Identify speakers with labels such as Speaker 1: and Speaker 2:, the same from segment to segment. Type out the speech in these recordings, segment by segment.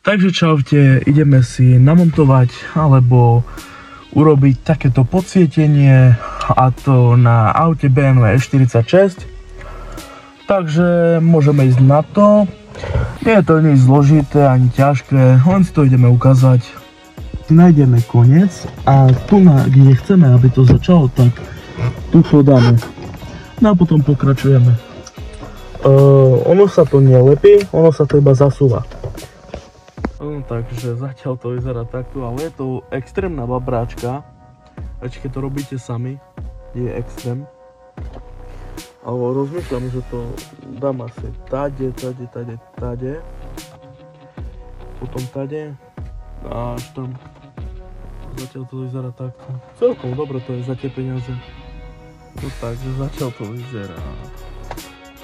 Speaker 1: Takže čaute, ideme si namontovať alebo urobiť takéto podsvietenie, a to na aute BMW E46. Takže môžeme ísť na to. Nie je to nič zložité ani ťažké, len si to ideme ukázať. Nájdeme koniec a tu, kde chceme, aby to začalo, tak tu to dáme. No a potom pokračujeme. Ono sa to nelepí, ono sa to iba zasúva. Takže zatiaľ to vyzerá takto, ale je to extrémna babráčka. Keď to robíte sami, je extrém. Ale rozmýšľam, že to dám asi tade, potom tade a až tam. Zatiaľ to vyzerá takto. Celkom dobre to je za tie peniaze. No takže zatiaľ to vyzerá.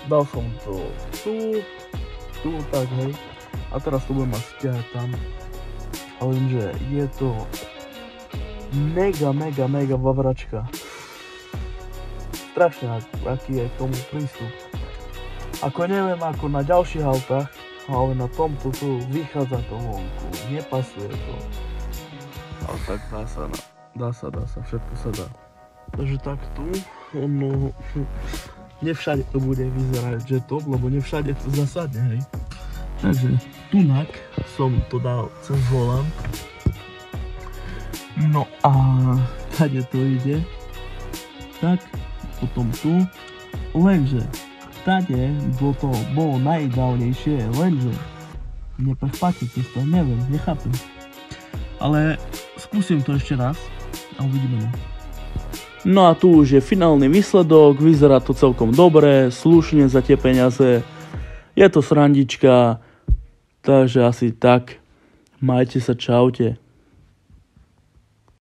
Speaker 1: Dal som to tu tak, hej. A teraz to budem asi ťahať tam. A lenže je to mega bavračka. Strašne, aký je k tomu prístup. Ako neviem, ako na ďalších autách, ale na tomto tu vychádza to vonku, nepasuje to. Ale tak dá sa, všetko sa dá. Takže tak tu, ono, nevšade to bude vyzerať, že top, lebo nevšade to zasadne, hej. Takže tunak som to dal cez volant. No a tady to ide. Tak, potom tu. Lenže tady bolo najideálnejšie, lenže neprechpátíte to, neviem, nechápem. Ale skúsim to ešte raz a uvidíme. No a tu už je finálny výsledok, vyzerá to celkom dobre, slušne za tie peniaze. Je to srandička. Takže asi tak. Majte sa, čaute.